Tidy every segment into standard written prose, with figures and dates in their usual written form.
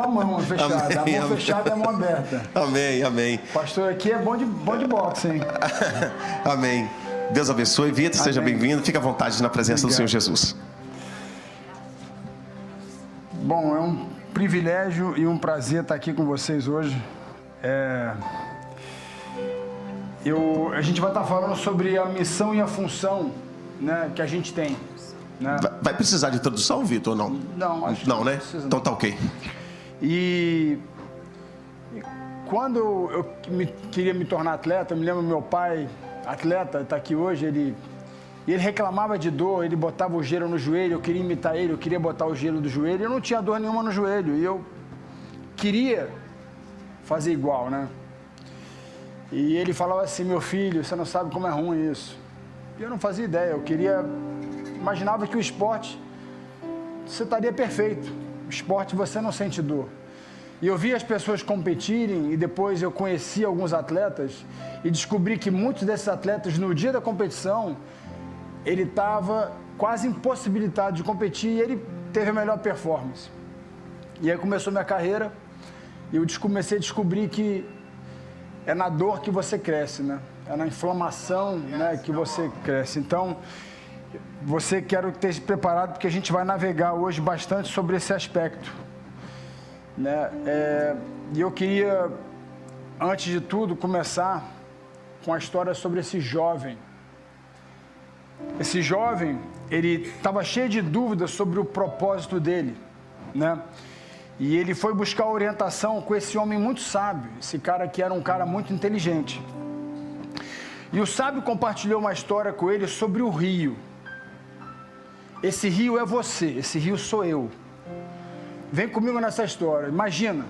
A mão fechada, amém, a mão fechada é a mão aberta. Amém, amém. Pastor aqui é bom de boxe, hein? Amém. Deus abençoe. Vitor, seja bem-vindo. Fique à vontade na presença do Senhor Jesus. Bom, é um privilégio e um prazer estar aqui com vocês hoje. A gente vai estar falando sobre a missão e a função, né, que a gente tem. Né? Vai precisar de tradução, Vitor, ou não? Não, acho que não, né? precisa, não. Então tá ok. E quando eu queria me tornar atleta, eu me lembro meu pai, atleta, está aqui hoje, ele reclamava de dor, ele botava o gelo no joelho, eu queria imitar ele, eu queria botar o gelo do joelho, eu não tinha dor nenhuma no joelho, e eu queria fazer igual, né? E ele falava assim, meu filho, você não sabe como é ruim isso. E eu não fazia ideia, imaginava que o esporte, você estaria perfeito. O esporte você não sente dor. E eu vi as pessoas competirem e depois eu conheci alguns atletas e descobri que muitos desses atletas, no dia da competição, ele estava quase impossibilitado de competir e ele teve a melhor performance. E aí começou minha carreira e eu comecei a descobrir que é na dor que você cresce, né? É na inflamação, né, que você cresce. Então, quero que esteja preparado porque a gente vai navegar hoje bastante sobre esse aspecto, né? E eu queria, antes de tudo, começar com a história sobre esse jovem. Esse jovem, ele estava cheio de dúvidas sobre o propósito dele, né? E ele foi buscar orientação com esse homem muito sábio, esse cara que era um cara muito inteligente. E o sábio compartilhou uma história com ele sobre o rio. Esse rio é você, esse rio sou eu. Vem comigo nessa história. Imagina,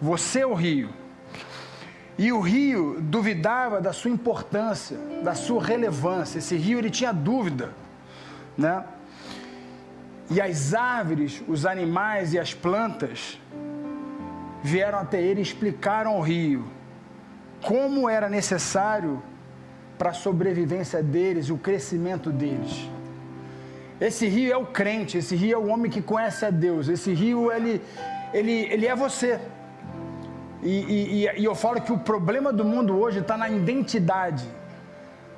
você é o rio. E o rio duvidava da sua importância, da sua relevância. Esse rio, ele tinha dúvida, né? E as árvores, os animais e as plantas vieram até ele e explicaram ao rio como era necessário para a sobrevivência deles e o crescimento deles. Esse rio é o crente, esse rio é o homem que conhece a Deus, esse rio, ele é você. E eu falo que o problema do mundo hoje está na identidade.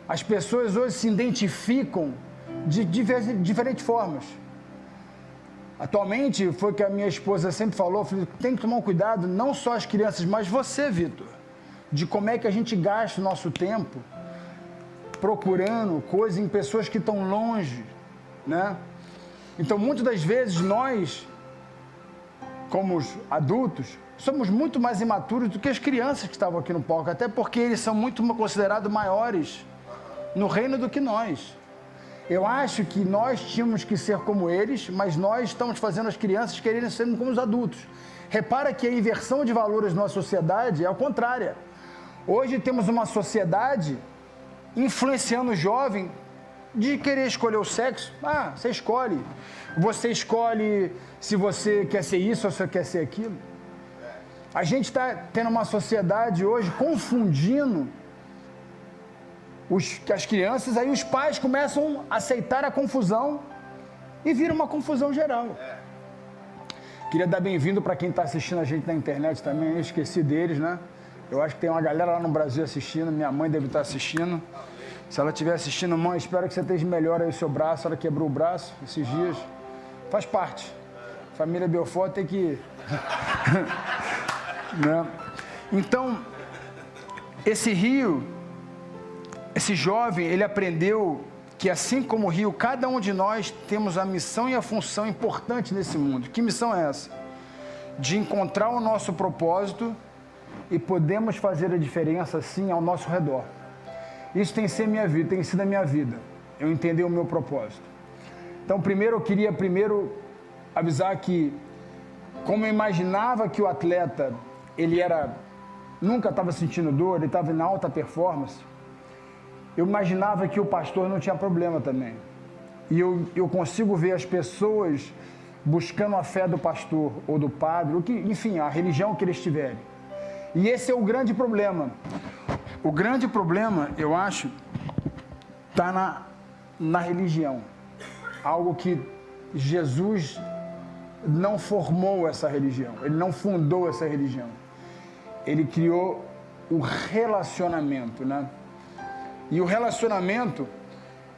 As pessoas hoje se identificam de diferentes formas. Atualmente, foi o que a minha esposa sempre falou, tem que tomar um cuidado, não só as crianças, mas você, Vitor, de como é que a gente gasta o nosso tempo procurando coisas em pessoas que estão longe, né? Então, muitas das vezes, nós, como os adultos, somos muito mais imaturos do que as crianças que estavam aqui no palco, até porque eles são muito considerados maiores no reino do que nós. Eu acho que nós tínhamos que ser como eles, mas nós estamos fazendo as crianças quererem ser como os adultos. Repara que a inversão de valores na sociedade é ao contrário. Hoje temos uma sociedade influenciando o jovem de querer escolher o sexo. Você escolhe. Você escolhe se você quer ser isso ou se você quer ser aquilo. A gente está tendo uma sociedade hoje confundindo as crianças, aí os pais começam a aceitar a confusão e vira uma confusão geral. Queria dar bem-vindo para quem está assistindo a gente na internet também, eu esqueci deles, né? Eu acho que tem uma galera lá no Brasil assistindo, minha mãe deve estar assistindo. Se ela estiver assistindo, mãe, espero que você esteja melhor aí o seu braço, ela quebrou o braço esses dias. Faz parte. Família Belfort tem que... né? Então, esse rio... Esse jovem, ele aprendeu que assim como o rio, cada um de nós temos a missão e a função importante nesse mundo. Que missão é essa? De encontrar o nosso propósito e podemos fazer a diferença, sim, ao nosso redor. Isso tem sido a minha vida. Eu entendi o meu propósito. Então, eu queria avisar que, como eu imaginava que o atleta, nunca estava sentindo dor, ele estava em alta performance, eu imaginava que o pastor não tinha problema também. E eu consigo ver as pessoas buscando a fé do pastor ou do padre, enfim, a religião que eles tiverem. E esse é o grande problema. O grande problema, eu acho, está na religião. Algo que Jesus não formou essa religião, ele não fundou essa religião. Ele criou o relacionamento, né? E o relacionamento,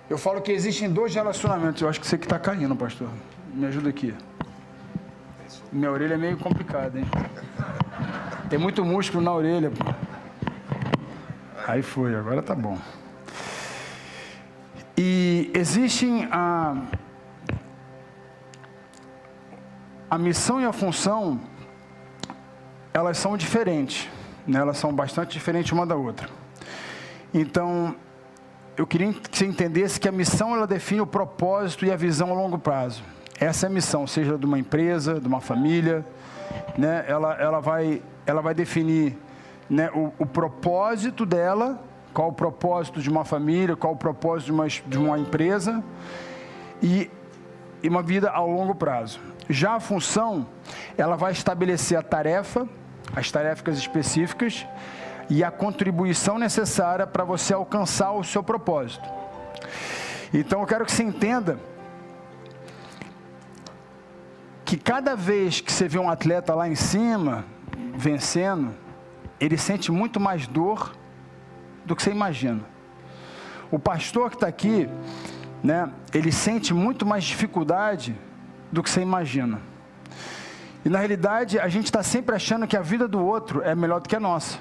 eu falo que existem 2 relacionamentos. Eu acho que você que está caindo, pastor. Me ajuda aqui. Minha orelha é meio complicada, hein? Tem muito músculo na orelha, pô. Aí foi, agora tá bom. E existem a missão e a função, elas são diferentes, né? Elas são bastante diferentes uma da outra. Então, eu queria que você entendesse que a missão, ela define o propósito e a visão a longo prazo. Essa é a missão, seja de uma empresa, de uma família, né? Ela vai definir, né, o propósito dela, qual o propósito de uma família, qual o propósito de uma empresa e uma vida ao longo prazo. Já a função, ela vai estabelecer a tarefa, as tarefas específicas e a contribuição necessária para você alcançar o seu propósito. Então eu quero que você entenda que cada vez que você vê um atleta lá em cima, vencendo, ele sente muito mais dor do que você imagina. O pastor que está aqui, né, ele sente muito mais dificuldade do que você imagina. E na realidade, a gente está sempre achando que a vida do outro é melhor do que a nossa.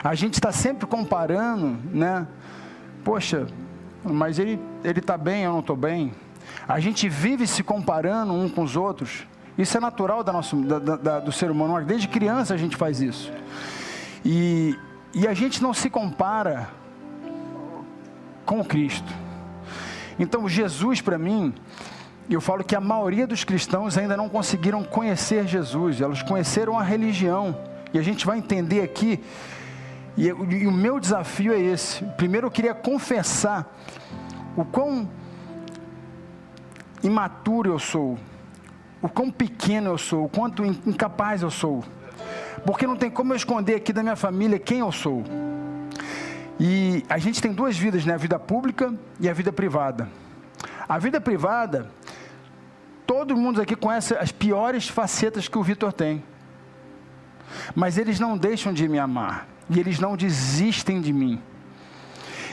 A gente está sempre comparando, né? Poxa, mas ele está bem, eu não estou bem. A gente vive se comparando um com os outros. Isso é natural do ser humano. Desde criança a gente faz isso. E a gente não se compara com Cristo. Então Jesus, para mim, eu falo que a maioria dos cristãos ainda não conseguiram conhecer Jesus. Elas conheceram a religião. E a gente vai entender aqui. E o meu desafio é esse. Primeiro eu queria confessar o quão imaturo eu sou, o quão pequeno eu sou, o quanto incapaz eu sou, porque não tem como eu esconder aqui da minha família quem eu sou. E a gente tem 2 vidas, né? A vida pública e a vida privada. A vida privada, todo mundo aqui conhece as piores facetas que o Vitor tem, mas eles não deixam de me amar, e eles não desistem de mim.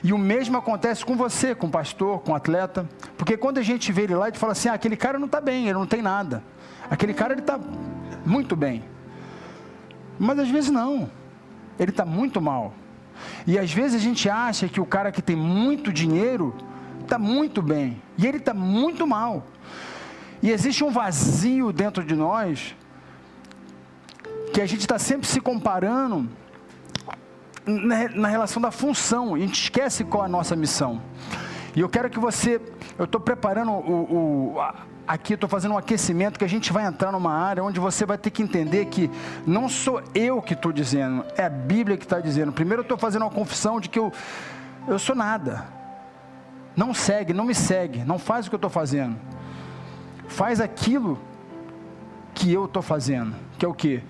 E o mesmo acontece com você, com o pastor, com o atleta. Porque quando a gente vê ele lá, a gente fala assim, aquele cara não está bem, ele não tem nada. Aquele cara, ele está muito bem. Mas às vezes não. Ele está muito mal. E às vezes a gente acha que o cara que tem muito dinheiro está muito bem. E ele está muito mal. E existe um vazio dentro de nós que a gente está sempre se comparando na relação da função, a gente esquece qual é a nossa missão. E eu quero que você, eu estou preparando aqui, estou fazendo um aquecimento, que a gente vai entrar numa área onde você vai ter que entender que não sou eu que estou dizendo, é a Bíblia que está dizendo. Primeiro eu estou fazendo uma confissão de que eu sou nada. Não me segue, não faz o que eu estou fazendo. Faz aquilo que eu estou fazendo, que é o quê?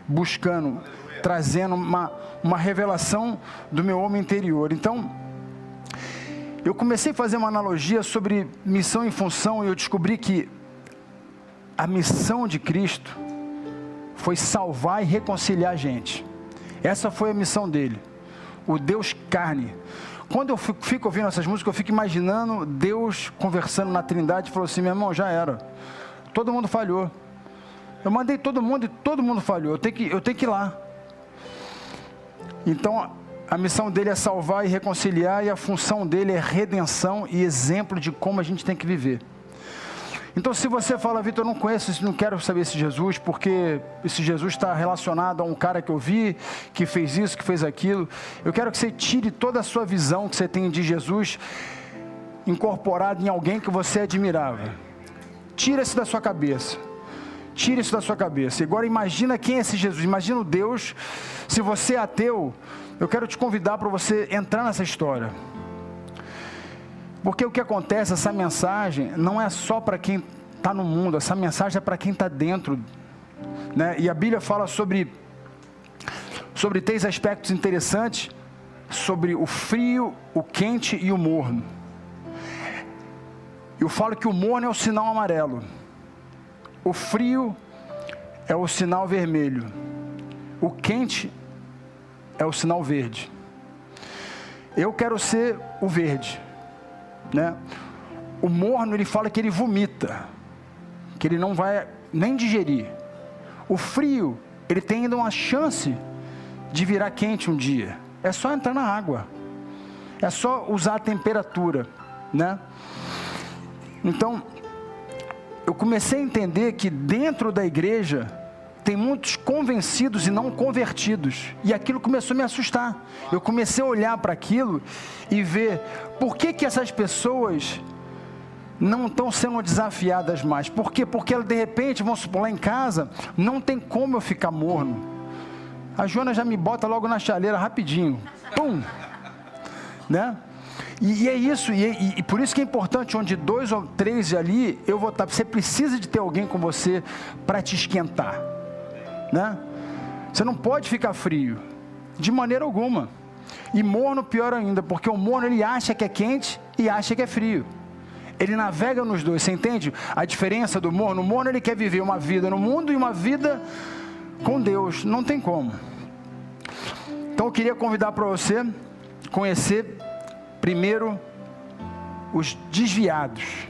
Buscando, trazendo uma revelação do meu homem interior. Então, eu comecei a fazer uma analogia sobre missão e função, e eu descobri que a missão de Cristo foi salvar e reconciliar a gente. Essa foi a missão dele, o Deus carne. Quando eu fico ouvindo essas músicas, eu fico imaginando Deus conversando na Trindade, e falou assim, meu irmão, já era, todo mundo falhou. Eu mandei todo mundo e todo mundo falhou, eu tenho que ir lá. Então, a missão dele é salvar e reconciliar, e a função dele é redenção e exemplo de como a gente tem que viver. Então, se você fala, Vitor, eu não conheço, não quero saber esse Jesus, porque esse Jesus está relacionado a um cara que eu vi, que fez isso, que fez aquilo. Eu quero que você tire toda a sua visão que você tem de Jesus, incorporado em alguém que você admirava. Tira isso da sua cabeça. Tire isso da sua cabeça. Agora imagina quem é esse Jesus. Imagina o Deus. Se você é ateu, eu quero te convidar para você entrar nessa história. Porque o que acontece, essa mensagem não é só para quem está no mundo. Essa mensagem é para quem está dentro, né? E a Bíblia fala sobre 3 aspectos interessantes. Sobre o frio, o quente e o morno. Eu falo que o morno é o sinal amarelo. o frio é o sinal vermelho, o quente é o sinal verde. Eu quero ser o verde, né? O morno, ele fala que ele vomita, que ele não vai nem digerir. O frio, ele tem ainda uma chance de virar quente um dia. É só entrar na água, é só usar a temperatura, né? Então, eu comecei a entender que dentro da igreja tem muitos convencidos e não convertidos. E aquilo começou a me assustar. Eu comecei a olhar para aquilo e ver por que essas pessoas não estão sendo desafiadas mais. Por quê? Porque elas, de repente, vão supor, lá em casa, não tem como eu ficar morno. A Joana já me bota logo na chaleira rapidinho. Pum! Né? E é isso, e por isso que é importante, onde 2 ou 3 ali, eu vou estar. Você precisa de ter alguém com você para te esquentar, né? Você não pode ficar frio, de maneira alguma. E morno pior ainda, porque o morno, ele acha que é quente e acha que é frio. Ele navega nos dois, você entende a diferença do morno? O morno, ele quer viver uma vida no mundo e uma vida com Deus, não tem como. Então eu queria convidar para você conhecer primeiro os desviados.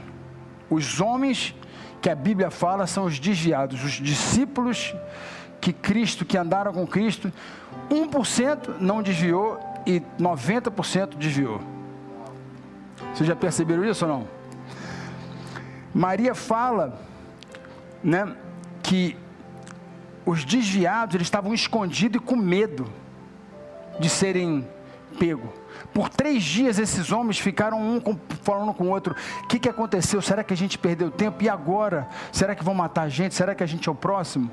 Os homens que a Bíblia fala são os desviados, os discípulos que andaram com Cristo. 1% não desviou e 90% desviou. Vocês já perceberam isso ou não? Maria fala, né, que os desviados, eles estavam escondidos e com medo de serem pegos. Por 3 dias esses homens ficaram falando com o outro: o que aconteceu? Será que a gente perdeu tempo? E agora? Será que vão matar a gente? Será que a gente é o próximo?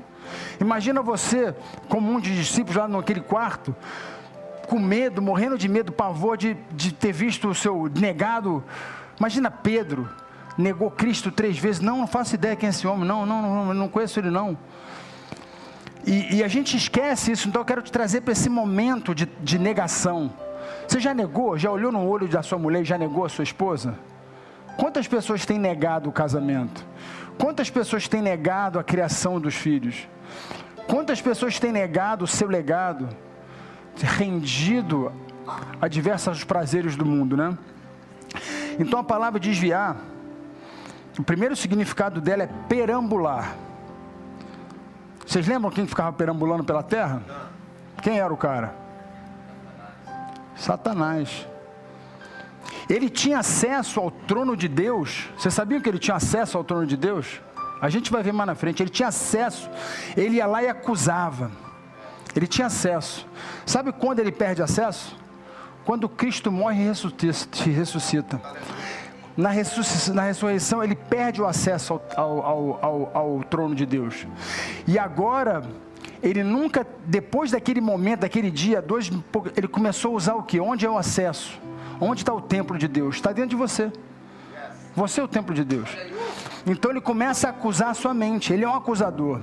Imagina você, como um de discípulos lá naquele quarto, com medo, morrendo de medo, pavor de ter visto o seu negado. Imagina Pedro, negou Cristo 3 vezes. Não faço ideia quem é esse homem, não conheço ele não. E a gente esquece isso. Então eu quero te trazer para esse momento de negação. Você já negou? Já olhou no olho da sua mulher e já negou a sua esposa? Quantas pessoas têm negado o casamento? Quantas pessoas têm negado a criação dos filhos? Quantas pessoas têm negado o seu legado? Rendido a diversos prazeres do mundo, né? Então a palavra desviar, o primeiro significado dela é perambular. Vocês lembram quem ficava perambulando pela terra? Quem era o cara? Satanás. Ele tinha acesso ao trono de Deus. Você sabia que ele tinha acesso ao trono de Deus? A gente vai ver mais na frente. Ele tinha acesso. Ele ia lá e acusava. Ele tinha acesso. Sabe quando ele perde acesso? Quando Cristo morre e ressuscita. Na ressurreição, ele perde o acesso ao trono de Deus. E agora, ele nunca, depois daquele momento, daquele dia, ele começou a usar o quê? Onde é o acesso? Onde está o templo de Deus? Está dentro de você. Você é o templo de Deus. Então ele começa a acusar a sua mente. Ele é um acusador.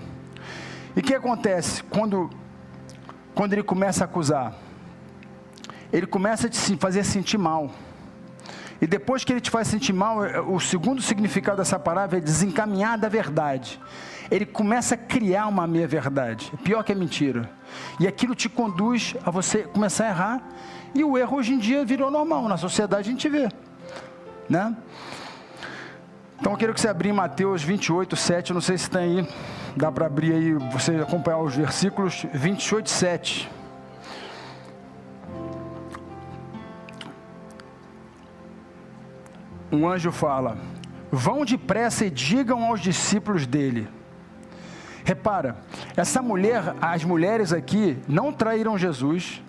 E o que acontece quando ele começa a acusar? Ele começa a te fazer sentir mal. E depois que ele te faz sentir mal, o segundo significado dessa palavra é desencaminhar da verdade. Ele começa a criar uma meia-verdade. Pior que a mentira. E aquilo te conduz a você começar a errar. E o erro hoje em dia virou normal. Na sociedade a gente vê, né? Então eu quero que você abra em Mateus 28, 7. Eu não sei se está aí. Dá para abrir aí, você acompanhar os versículos 28, 7. Um anjo fala: vão depressa e digam aos discípulos dele. Repara, essa mulher, as mulheres aqui não traíram Jesus.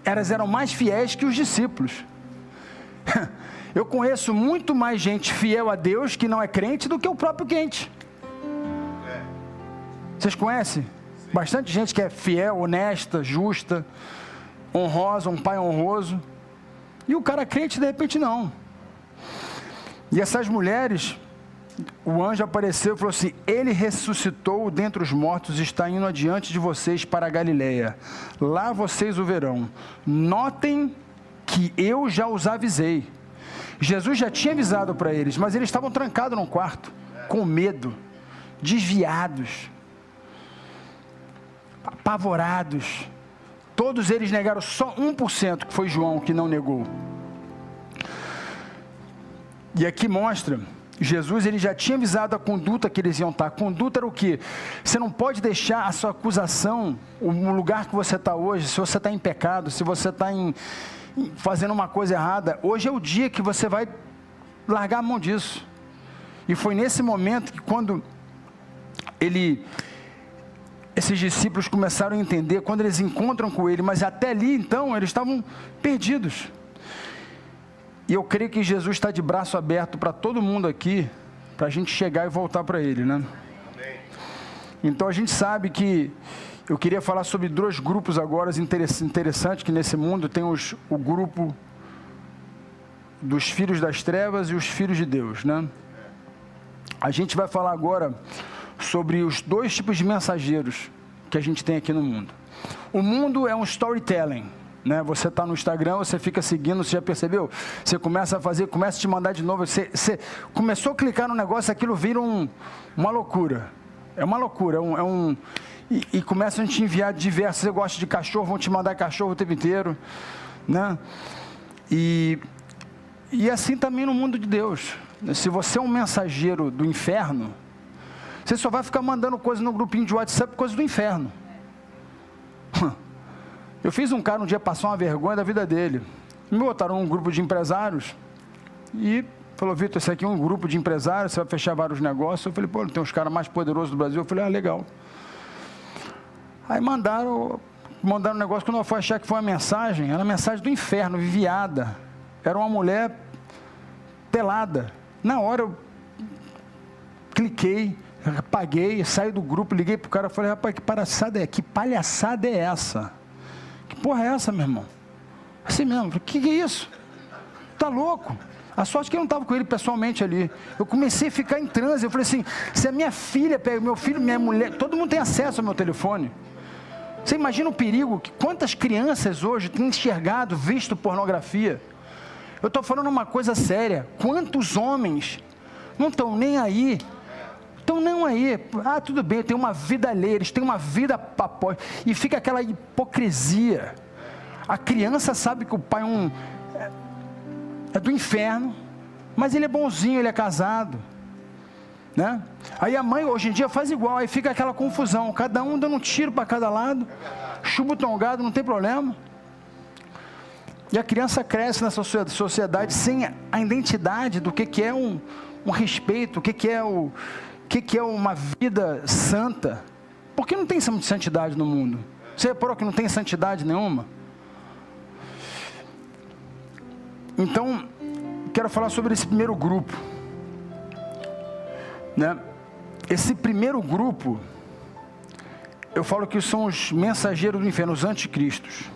Elas eram mais fiéis que os discípulos. Eu conheço muito mais gente fiel a Deus que não é crente do que o próprio crente. Vocês conhecem? Bastante gente que é fiel, honesta, justa, honrosa, um pai honroso. E o cara crente, de repente, não. E essas mulheres, o anjo apareceu e falou assim: ele ressuscitou dentre os mortos e está indo adiante de vocês para a Galileia. Lá vocês o verão. Notem que eu já os avisei. Jesus já tinha avisado para eles, mas eles estavam trancados num quarto, com medo desviados, apavorados. Todos eles negaram, só 1%, que foi João, que não negou. E aqui mostra, Jesus ele já tinha avisado a conduta que eles iam estar. A conduta era o quê? Você não pode deixar a sua acusação, o lugar que você está hoje, se você está em pecado, se você está fazendo uma coisa errada, hoje é o dia que você vai largar a mão disso. E foi nesse momento que quando esses discípulos começaram a entender, quando eles encontram com ele, mas até ali então eles estavam perdidos. E eu creio que Jesus está de braço aberto para todo mundo aqui, para a gente chegar e voltar para ele, né? Então a gente sabe que, eu queria falar sobre 2 grupos agora interessantes, que nesse mundo tem o grupo dos filhos das trevas e os filhos de Deus, né? A gente vai falar agora sobre os 2 tipos de mensageiros que a gente tem aqui no mundo. O mundo é um storytelling, né? Você está no Instagram, você fica seguindo, você já percebeu? Você começa a fazer, começa a te mandar de novo, você começou a clicar no negócio, aquilo vira uma loucura. É uma loucura, e começam a te enviar diversos. Você gosta de cachorro, vão te mandar cachorro o tempo inteiro, né? E assim também no mundo de Deus. Se você é um mensageiro do inferno, você só vai ficar mandando coisas no grupinho de WhatsApp, coisas do inferno. Eu fiz um cara um dia passar uma vergonha da vida dele. Me botaram num grupo de empresários e falou: Vitor, esse aqui é um grupo de empresários, você vai fechar vários negócios. Eu falei: pô, tem uns caras mais poderosos do Brasil. Eu falei: ah, legal. Aí mandaram um negócio, quando eu fui achar que foi uma mensagem, era uma mensagem do inferno, viada. Era uma mulher pelada. Na hora eu cliquei, apaguei, saí do grupo, liguei pro cara, falei: rapaz, que palhaçada é essa? Que porra é essa, meu irmão? Assim mesmo, que é isso? Tá louco? A sorte que eu não estava com ele pessoalmente ali. Eu comecei a ficar em transe. Eu falei assim: se a minha filha pega, meu filho, minha mulher, todo mundo tem acesso ao meu telefone. Você imagina o perigo que quantas crianças hoje têm enxergado, visto pornografia? Eu estou falando uma coisa séria. Quantos homens não estão nem aí? Estão não aí. Ah, tudo bem, eu tenho uma vida alheia, eles têm uma vida papói. E fica aquela hipocrisia. A criança sabe que o pai é do inferno, mas ele é bonzinho, ele é casado, né? Aí a mãe hoje em dia faz igual, aí fica aquela confusão, cada um dando um tiro para cada lado, chumbo tongado, não tem problema. E a criança cresce nessa sociedade sem a identidade do que é um respeito, o que é uma vida santa. Porque não tem santidade no mundo. Você reparou que não tem santidade nenhuma? Então, quero falar sobre esse primeiro grupo, né? Esse primeiro grupo, eu falo que são os mensageiros do inferno, os anticristos.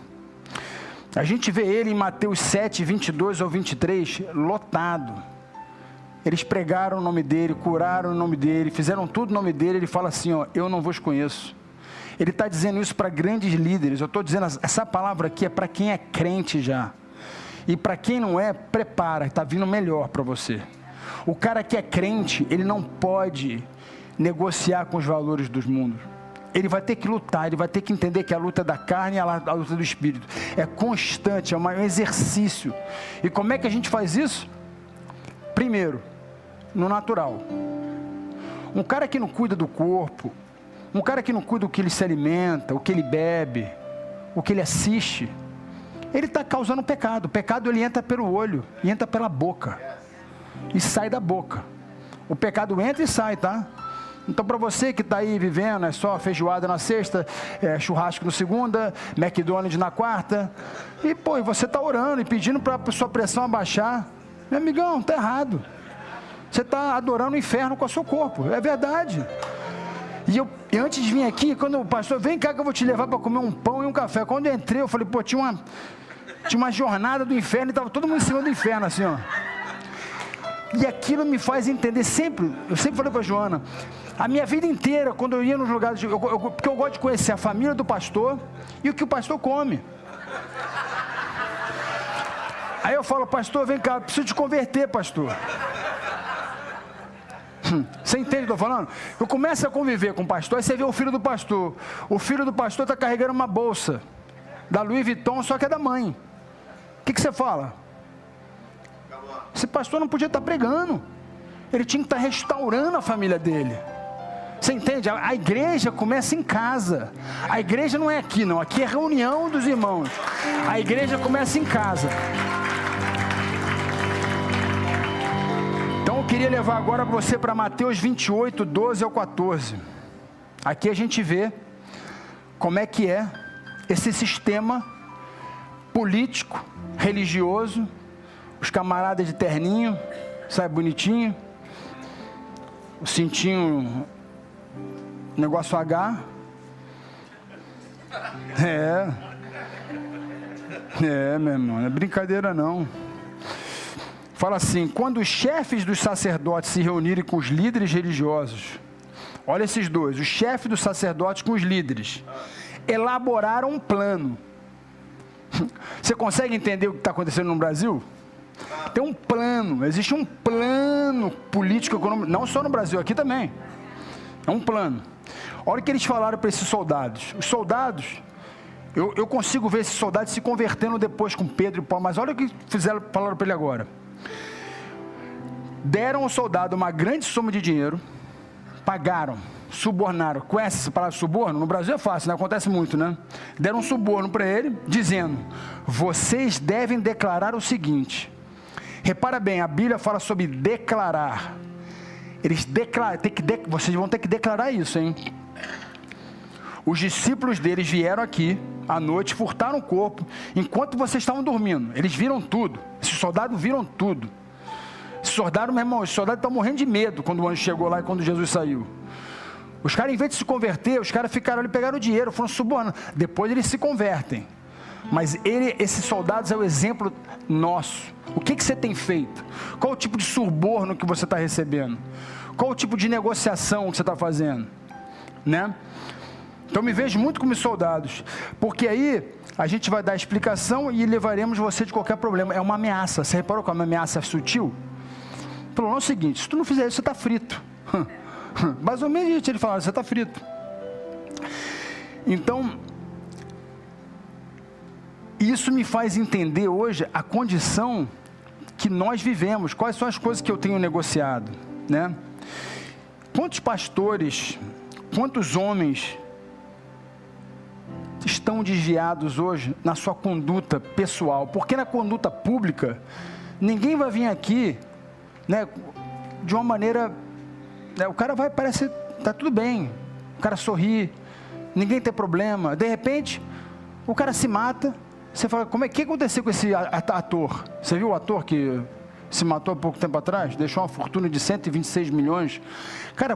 A gente vê ele em Mateus 7, 22 ao 23, lotado. Eles pregaram o nome dele, curaram o nome dele, fizeram tudo o nome dele. Ele fala assim: ó, eu não vos conheço. Ele está dizendo isso para grandes líderes. Eu estou dizendo, essa palavra aqui é para quem é crente já. E para quem não é, prepara, está vindo melhor para você. O cara que é crente, ele não pode negociar com os valores dos mundos. Ele vai ter que lutar, ele vai ter que entender que a luta é da carne e a luta do espírito. É constante, é um exercício. E como é que a gente faz isso? Primeiro, no natural. Um cara que não cuida do corpo, um cara que não cuida do que ele se alimenta, o que ele bebe, o que ele assiste, ele está causando pecado. O pecado ele entra pelo olho, e entra pela boca, e sai da boca. O pecado entra e sai, tá? Então, para você que está aí vivendo, é só feijoada na sexta, churrasco na segunda, McDonald's na quarta, e você está orando e pedindo para a sua pressão abaixar, meu amigão, está errado. Você está adorando o inferno com o seu corpo, é verdade. E antes de vir aqui, quando o pastor, vem cá que eu vou te levar para comer um pão e um café. Quando eu entrei, eu falei, tinha uma jornada do inferno e estava todo mundo em cima do inferno, assim, ó. E aquilo me faz entender eu sempre falei para a Joana, a minha vida inteira, quando eu ia nos lugares, porque eu gosto de conhecer a família do pastor e o que o pastor come. Aí eu falo, pastor, vem cá, eu preciso te converter, pastor. Você entende o que eu estou falando? Eu começo a conviver com o pastor, aí você vê o filho do pastor. O filho do pastor está carregando uma bolsa da Louis Vuitton, só que é da mãe. O que você fala? Esse pastor não podia estar pregando. Ele tinha que estar restaurando a família dele. Você entende? A igreja começa em casa. A igreja não é aqui, não. Aqui é reunião dos irmãos. A igreja começa em casa. Então eu queria levar agora você para Mateus 28, 12 ao 14. Aqui a gente vê como é que é esse sistema político, religioso, os camaradas de terninho, sai bonitinho, o cintinho, negócio H. Meu irmão, não é brincadeira não. Fala assim: quando os chefes dos sacerdotes se reunirem com os líderes religiosos, olha esses dois, os chefes dos sacerdotes com os líderes, elaboraram um plano. Você consegue entender o que está acontecendo no Brasil? Tem um plano, existe um plano político, econômico, não só no Brasil, aqui também. É um plano. Olha o que eles falaram para esses soldados. Os soldados, eu consigo ver esses soldados se convertendo depois com Pedro e Paulo, mas olha o que falaram para ele agora. Deram ao soldado uma grande soma de dinheiro, pagaram, subornaram. Conhece essa palavra suborno? No Brasil é fácil, né? Acontece muito, né? Deram um suborno para ele, dizendo: vocês devem declarar o seguinte. Repara bem, a Bíblia fala sobre declarar. Eles declaram, vocês vão ter que declarar isso, hein? Os discípulos deles vieram aqui à noite, furtaram o corpo, enquanto vocês estavam dormindo. Eles viram tudo. Esses soldados viram tudo. Esses soldados, meu irmão, esses soldados estão morrendo de medo quando o anjo chegou lá e quando Jesus saiu. Os caras, em vez de se converter, os caras ficaram ali, pegaram o dinheiro, foram subornando. Depois eles se convertem. Mas esses soldados é o exemplo nosso. O que você tem feito? Qual o tipo de suborno que você está recebendo? Qual o tipo de negociação que você está fazendo? Né? Então me vejo muito como soldados. Porque aí a gente vai dar a explicação e levaremos você de qualquer problema. É uma ameaça. Você reparou que é uma ameaça sutil? Falou, é o seguinte: se tu não fizer isso, você está frito. Mais ou menos isso ele falou, você está frito. Então, isso me faz entender hoje a condição que nós vivemos. Quais são as coisas que eu tenho negociado, né? Quantos pastores, quantos homens estão desviados hoje na sua conduta pessoal? Porque na conduta pública, ninguém vai vir aqui, né, de uma maneira, né, o cara vai, parece, tá tudo bem, o cara sorri, ninguém tem problema. De repente, o cara se mata. Você fala, como é que aconteceu com esse ator? Você viu o ator que se matou há pouco tempo atrás? Deixou uma fortuna de 126 milhões. Cara,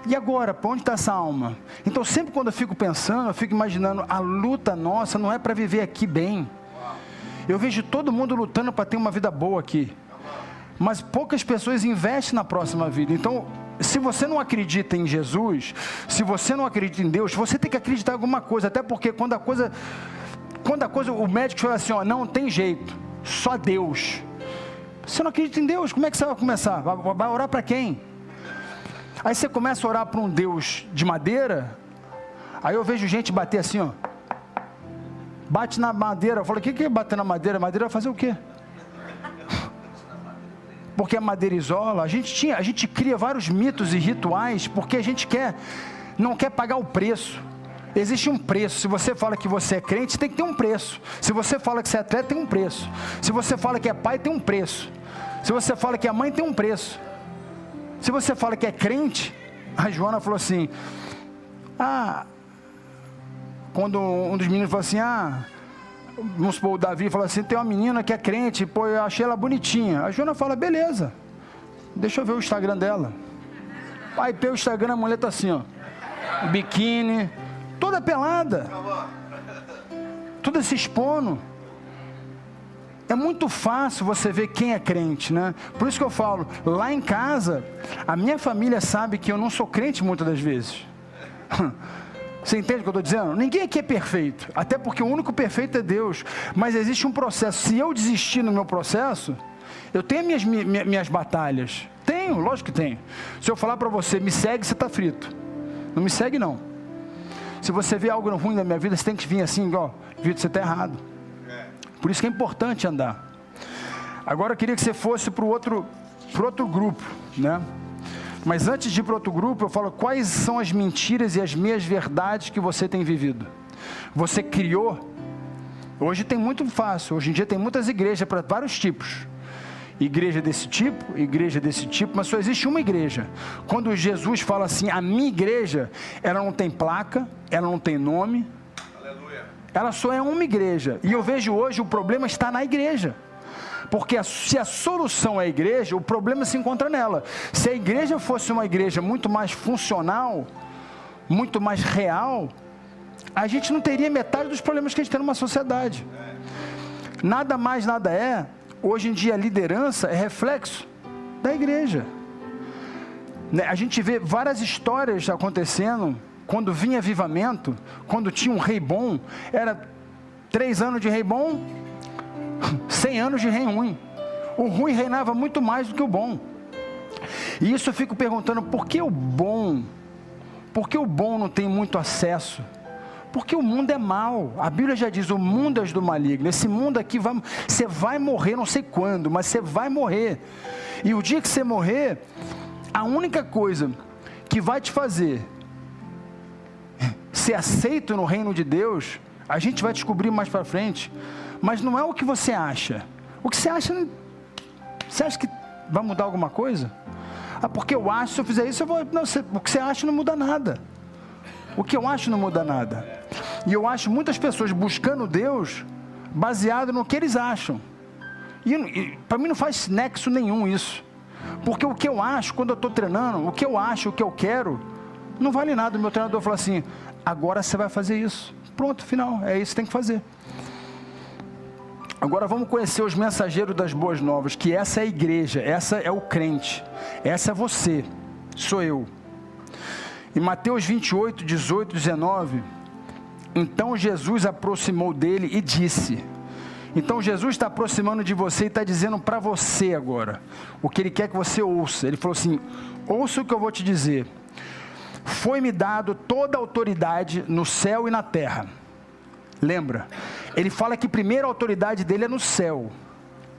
e agora? Para onde está essa alma? Então, sempre quando eu fico pensando, eu fico imaginando, a luta nossa não é para viver aqui bem. Eu vejo todo mundo lutando para ter uma vida boa aqui. Mas poucas pessoas investem na próxima vida. Então, se você não acredita em Jesus, se você não acredita em Deus, você tem que acreditar em alguma coisa. Até porque quando a coisa, o médico fala assim, ó, não tem jeito, só Deus. Você não acredita em Deus, como é que você vai começar? Vai orar para quem? Aí você começa a orar para um Deus de madeira. Aí eu vejo gente bater assim, ó. Bate na madeira. Eu falo, o que é bater na madeira? Madeira vai fazer o quê? Porque a madeira isola. A gente cria vários mitos e rituais porque a gente não quer pagar o preço. Existe um preço. Se você fala que você é crente, tem que ter um preço. Se você fala que você é atleta, tem um preço. Se você fala que é pai, tem um preço. Se você fala que é mãe, tem um preço. Se você fala que é crente, a Joana falou assim, quando um dos meninos falou assim, vamos supor, o Davi falou assim, tem uma menina que é crente, pô, eu achei ela bonitinha. A Joana fala, beleza, deixa eu ver o Instagram dela. Aí pelo Instagram a mulher tá assim, ó, biquíni, toda pelada, toda se expondo. É muito fácil você ver quem é crente, né? Por isso que eu falo, lá em casa, a minha família sabe que eu não sou crente muitas das vezes. Você entende o que eu estou dizendo? Ninguém aqui é perfeito, até porque o único perfeito é Deus. Mas existe um processo. Se eu desistir no meu processo, eu tenho minhas batalhas. Tenho. Tenho, lógico que tenho. Se eu falar para você, me segue, você está frito. Não me segue, não. Se você vê algo ruim na minha vida, você tem que vir assim, igual, Vitor, você está errado. Por isso que é importante andar. Agora eu queria que você fosse para o outro grupo, né? Mas antes de ir para outro grupo, eu falo quais são as mentiras e as meias verdades que você tem vivido. Você criou. Hoje tem muito fácil, hoje em dia tem muitas igrejas para vários tipos. Igreja desse tipo, mas só existe uma igreja. Quando Jesus fala assim, a minha igreja, ela não tem placa, ela não tem nome. Aleluia. Ela só é uma igreja. E eu vejo hoje o problema está na igreja. Porque se a solução é a igreja, o problema se encontra nela. Se a igreja fosse uma igreja muito mais funcional, muito mais real, a gente não teria metade dos problemas que a gente tem numa sociedade. Nada mais, nada é. Hoje em dia a liderança é reflexo da igreja. A gente vê várias histórias acontecendo, quando vinha avivamento, quando tinha um rei bom, era 3 anos de rei bom, 100 anos de rei ruim. O ruim reinava muito mais do que o bom. E isso eu fico perguntando, por que o bom não tem muito acesso? Porque o mundo é mau. A Bíblia já diz, o mundo é do maligno. Esse mundo aqui, você vai morrer, não sei quando, mas você vai morrer. E o dia que você morrer, a única coisa que vai te fazer ser aceito no reino de Deus, a gente vai descobrir mais para frente, mas não é o que você acha. O que você acha, você acha que vai mudar alguma coisa? Porque eu acho, se eu fizer isso, eu vou... Não, o que você acha não muda nada. O que eu acho não muda nada. E eu acho muitas pessoas buscando Deus baseado no que eles acham. E para mim não faz nexo nenhum isso. Porque o que eu acho, quando eu estou treinando, o que eu acho, o que eu quero, não vale nada. O meu treinador fala assim, agora você vai fazer isso. Pronto, final, é isso que tem que fazer. Agora vamos conhecer os mensageiros das boas novas, que essa é a igreja, essa é o crente, essa é você, sou eu. Em Mateus 28, 18, 19, então Jesus aproximou dele e disse... Então Jesus está aproximando de você e está dizendo para você agora, o que Ele quer que você ouça. Ele falou assim, ouça o que eu vou te dizer. Foi-me dado toda a autoridade no céu e na terra. Lembra? Ele fala que primeiro a autoridade dele é no céu,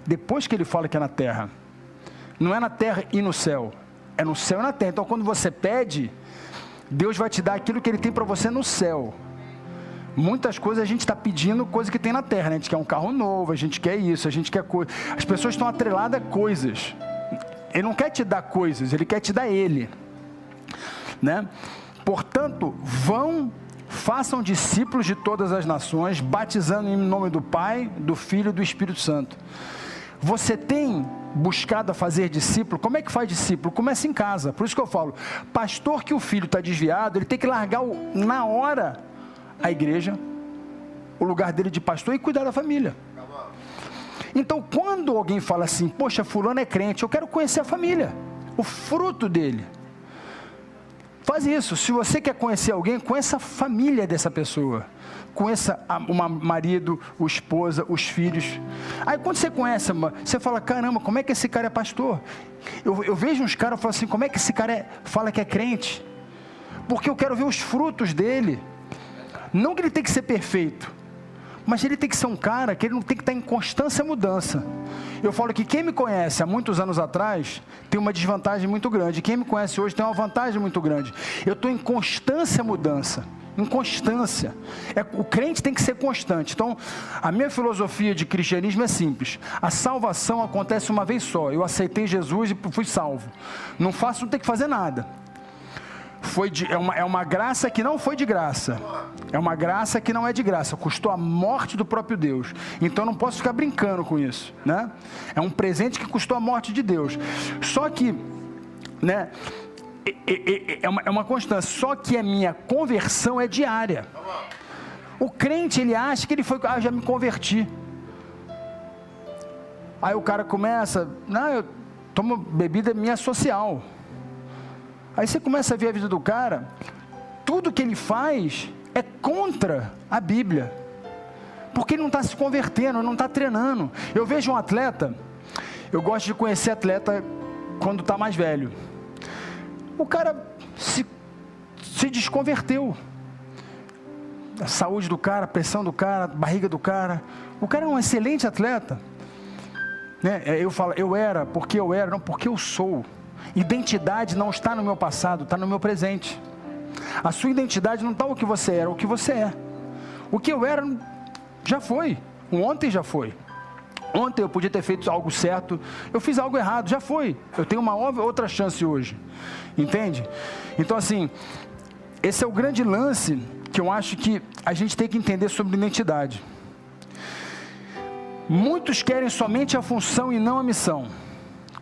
depois que ele fala que é na terra. Não é na terra e no céu, é no céu e na terra. Então quando você pede... Deus vai te dar aquilo que Ele tem para você no céu. Muitas coisas a gente está pedindo coisa que tem na terra, né? A gente quer um carro novo, a gente quer isso, a gente quer coisa. As pessoas estão atreladas a coisas. Ele não quer te dar coisas, Ele quer te dar Ele, né? Portanto, façam discípulos de todas as nações, batizando em nome do Pai, do Filho e do Espírito Santo. Você tem buscado a fazer discípulo? Como é que faz discípulo? Começa em casa. Por isso que eu falo, pastor que o filho está desviado, ele tem que largar na hora a igreja, o lugar dele de pastor, e cuidar da família. Então quando alguém fala assim, poxa, fulano é crente, eu quero conhecer a família, o fruto dele. Faz isso. Se você quer conhecer alguém, conheça a família dessa pessoa. Conheça o marido, a esposa, os filhos. Aí quando você conhece, você fala, caramba, como é que esse cara é pastor? Eu vejo uns caras e falo assim, como é que esse cara fala que é crente? Porque eu quero ver os frutos dele. Não que ele tem que ser perfeito, mas ele tem que ser um cara que ele não tem que estar em constância mudança. Eu falo que quem me conhece há muitos anos atrás tem uma desvantagem muito grande. Quem me conhece hoje tem uma vantagem muito grande. Eu estou em constância mudança. Em constância. O crente tem que ser constante. Então, a minha filosofia de cristianismo é simples. A salvação acontece uma vez só. Eu aceitei Jesus e fui salvo. Não tenho que fazer nada. É uma graça que não foi de graça. É uma graça que não é de graça. Custou a morte do próprio Deus. Então eu não posso ficar brincando com isso, né? É um presente que custou a morte de Deus. Só que, né? É uma constância. Só que a minha conversão é diária. O crente, ele acha que ele foi... já me converti. Aí o cara começa... Não, eu tomo bebida minha social. Aí você começa a ver a vida do cara, tudo que ele faz é contra a Bíblia, porque ele não está se convertendo, não está treinando. Eu vejo um atleta, eu gosto de conhecer atleta quando está mais velho. O cara se desconverteu. A saúde do cara, a pressão do cara, a barriga do cara. O cara é um excelente atleta. Né? Eu falo, porque eu era, não porque eu sou. Identidade não está no meu passado, está no meu presente. A sua identidade não está o que você era, o que você é. O que eu era já foi. Ontem já foi. Ontem eu podia ter feito algo certo, eu fiz algo errado, já foi. Eu tenho uma outra chance hoje. Entende? Então assim, esse é o grande lance que eu acho que a gente tem que entender sobre identidade. Muitos querem somente a função e não a missão.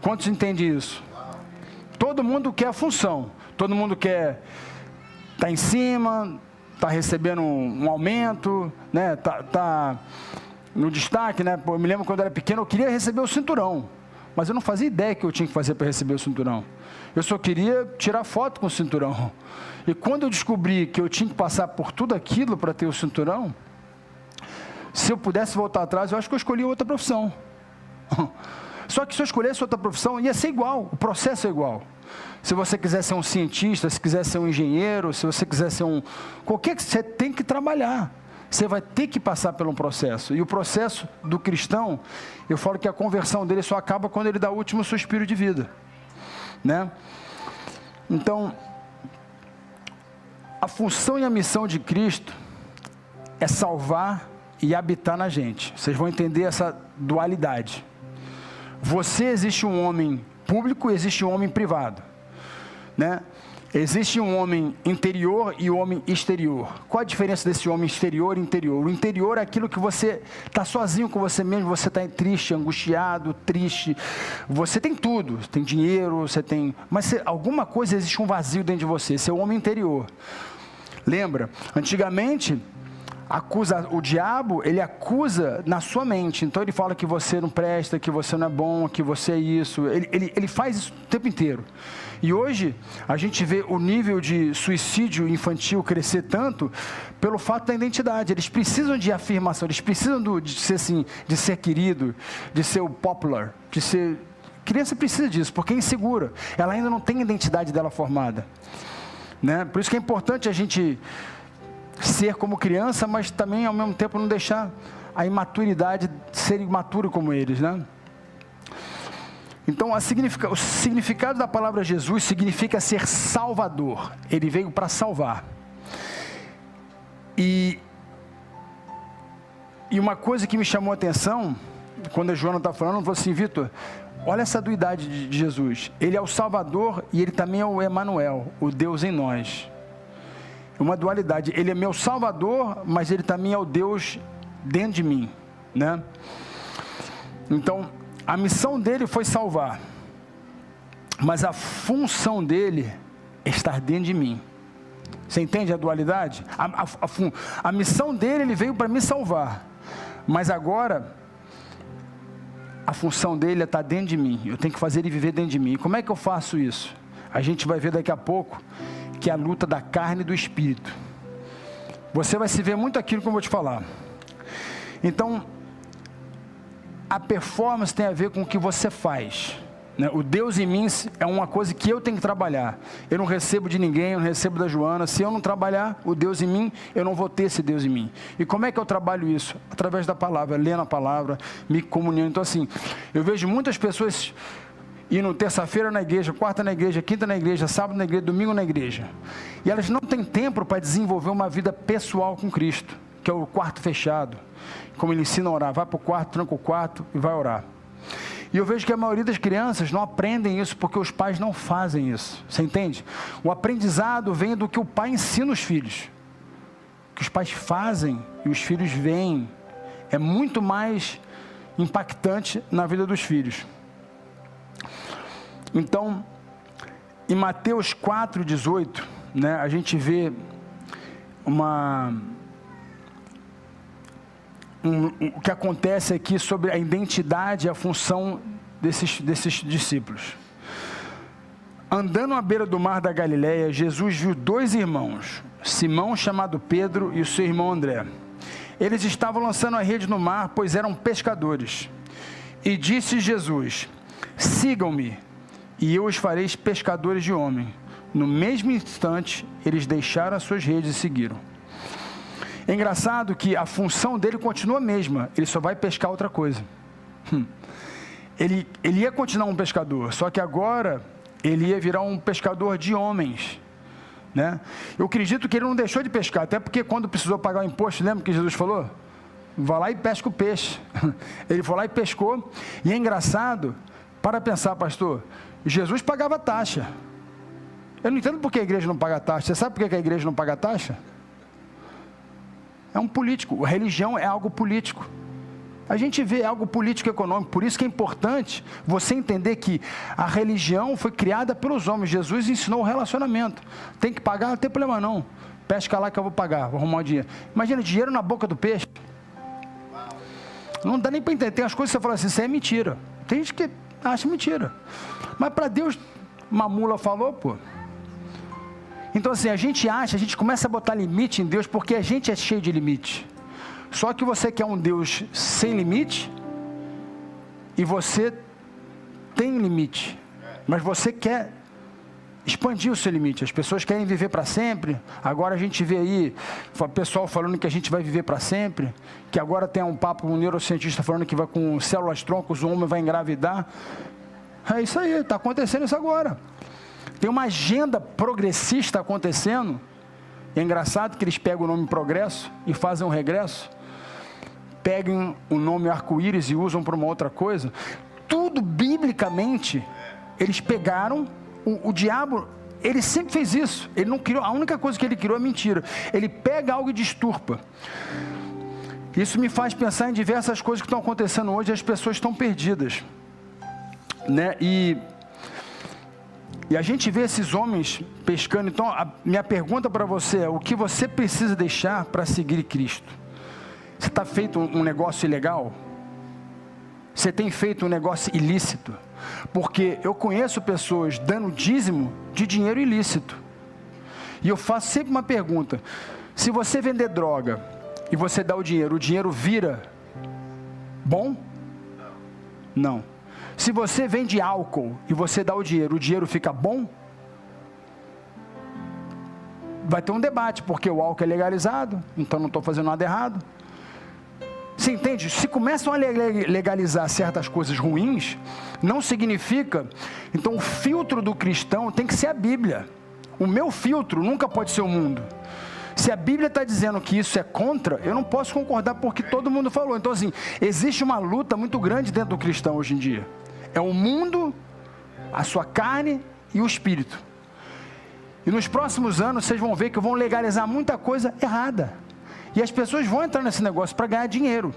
Quantos entendem isso? Todo mundo quer a função. Todo mundo quer estar em cima, tá recebendo um aumento, né? Tá no destaque, né? Eu me lembro quando eu era pequeno, eu queria receber o cinturão, mas eu não fazia ideia que eu tinha que fazer para receber o cinturão. Eu só queria tirar foto com o cinturão. E quando eu descobri que eu tinha que passar por tudo aquilo para ter o cinturão, se eu pudesse voltar atrás, eu acho que eu escolhi outra profissão. Só que se eu escolhesse outra profissão, ia ser igual, o processo é igual. Se você quiser ser um cientista, se quiser ser um engenheiro, se você quiser ser qualquer que você tem que trabalhar. Você vai ter que passar por um processo. E o processo do cristão, eu falo que a conversão dele só acaba quando ele dá o último suspiro de vida. Né? Então, a função e a missão de Cristo é salvar e habitar na gente. Vocês vão entender essa dualidade. Existe um homem público e existe um homem privado. Né? Existe um homem interior e um homem exterior. Qual a diferença desse homem exterior e interior? O interior é aquilo que você está sozinho com você mesmo, você está triste, angustiado, triste. Você tem tudo, tem dinheiro, você tem... Mas alguma coisa, existe um vazio dentro de você, esse é o homem interior. Lembra? Antigamente, o diabo, ele acusa na sua mente. Então ele fala que você não presta, que você não é bom, que você é isso. Ele faz isso o tempo inteiro. E hoje, a gente vê o nível de suicídio infantil crescer tanto pelo fato da identidade. Eles precisam de afirmação, eles precisam de ser assim, de ser querido, de ser o popular, de ser... Criança precisa disso, porque é insegura. Ela ainda não tem a identidade dela formada. Né? Por isso que é importante a gente ser como criança, mas também, ao mesmo tempo, não deixar a imaturidade ser imaturo como eles, né? Então, o significado da palavra Jesus significa ser salvador. Ele veio para salvar. E uma coisa que me chamou a atenção, quando a Joana está falando, eu falei assim, Vitor, olha essa dualidade de Jesus. Ele é o Salvador e ele também é o Emanuel, o Deus em nós. Uma dualidade. Ele é meu Salvador, mas ele também é o Deus dentro de mim, né? Então, a missão dele foi salvar, mas a função dele é estar dentro de mim. Você entende a dualidade? A missão dele, ele veio para me salvar, mas agora a função dele é estar dentro de mim. Eu tenho que fazer ele viver dentro de mim. Como é que eu faço isso? A gente vai ver daqui a pouco que é a luta da carne e do espírito. Você vai se ver muito aquilo que eu vou te falar. Então, a performance tem a ver com o que você faz. Né? O Deus em mim é uma coisa que eu tenho que trabalhar. Eu não recebo de ninguém, eu não recebo da Joana. Se eu não trabalhar o Deus em mim, eu não vou ter esse Deus em mim. E como é que eu trabalho isso? Através da palavra, lendo a palavra, me comunhando. Então assim, eu vejo muitas pessoas indo terça-feira na igreja, quarta na igreja, quinta na igreja, sábado na igreja, domingo na igreja. E elas não têm tempo para desenvolver uma vida pessoal com Cristo, que é o quarto fechado. Como ele ensina a orar, vai para o quarto, tranca o quarto e vai orar. E eu vejo que a maioria das crianças não aprendem isso porque os pais não fazem isso. Você entende? O aprendizado vem do que o pai ensina os filhos. O que os pais fazem e os filhos veem é muito mais impactante na vida dos filhos. Então, em Mateus 4,18, né, a gente vê o que acontece aqui sobre a identidade e a função desses discípulos. Andando à beira do mar da Galileia, Jesus viu 2 irmãos, Simão, chamado Pedro, e o seu irmão André. Eles estavam lançando a rede no mar, pois eram pescadores. E disse Jesus: sigam-me, e eu os farei pescadores de homem. No mesmo instante, eles deixaram as suas redes e seguiram. É engraçado que a função dele continua a mesma, ele só vai pescar outra coisa. Ele ia continuar um pescador, só que agora ele ia virar um pescador de homens, né? Eu acredito que ele não deixou de pescar, até porque quando precisou pagar o imposto, lembra que Jesus falou? Vai lá e pesca o peixe. Ele foi lá e pescou, e é engraçado, para pensar, pastor, Jesus pagava taxa. Eu não entendo por que a igreja não paga taxa. Você sabe por que a igreja não paga taxa? É um político, a religião é algo político. A gente vê algo político-econômico, por isso que é importante você entender que a religião foi criada pelos homens. Jesus ensinou o relacionamento. Tem que pagar, não tem problema não. Pesca lá que eu vou pagar, vou arrumar o dinheiro. Imagina, dinheiro na boca do peixe. Não dá nem para entender. Tem as coisas que você fala assim, isso é mentira. Tem gente que acha mentira. Mas para Deus, uma mula falou, pô. Então assim, a gente começa a botar limite em Deus porque a gente é cheio de limite. Só que você quer um Deus sem limite e você tem limite, mas você quer expandir o seu limite. As pessoas querem viver para sempre. Agora a gente vê aí o pessoal falando que a gente vai viver para sempre, que agora tem um papo com um neurocientista falando que vai com células troncos, o homem vai engravidar. É isso aí, está acontecendo isso agora. Tem uma agenda progressista acontecendo. É engraçado que eles pegam o nome progresso e fazem um regresso. Pegam o nome arco-íris e usam para uma outra coisa. Tudo biblicamente, eles pegaram, o diabo, ele sempre fez isso. Ele não criou, a única coisa que ele criou é mentira. Ele pega algo e disturpa. Isso me faz pensar em diversas coisas que estão acontecendo hoje, as pessoas estão perdidas, né? E a gente vê esses homens pescando. Então, a minha pergunta para você é, o que você precisa deixar para seguir Cristo? Você está feito um negócio ilegal? Você tem feito um negócio ilícito? Porque eu conheço pessoas dando dízimo de dinheiro ilícito. E eu faço sempre uma pergunta. Se você vender droga e você dá o dinheiro vira bom? Não. Se você vende álcool e você dá o dinheiro fica bom? Vai ter um debate, porque o álcool é legalizado, então não estou fazendo nada errado. Você entende? Se começam a legalizar certas coisas ruins, não significa... Então o filtro do cristão tem que ser a Bíblia. O meu filtro nunca pode ser o mundo. Se a Bíblia está dizendo que isso é contra, eu não posso concordar porque todo mundo falou. Então assim, existe uma luta muito grande dentro do cristão hoje em dia. É o mundo, a sua carne e o espírito. E nos próximos anos vocês vão ver que vão legalizar muita coisa errada. E as pessoas vão entrar nesse negócio para ganhar dinheiro.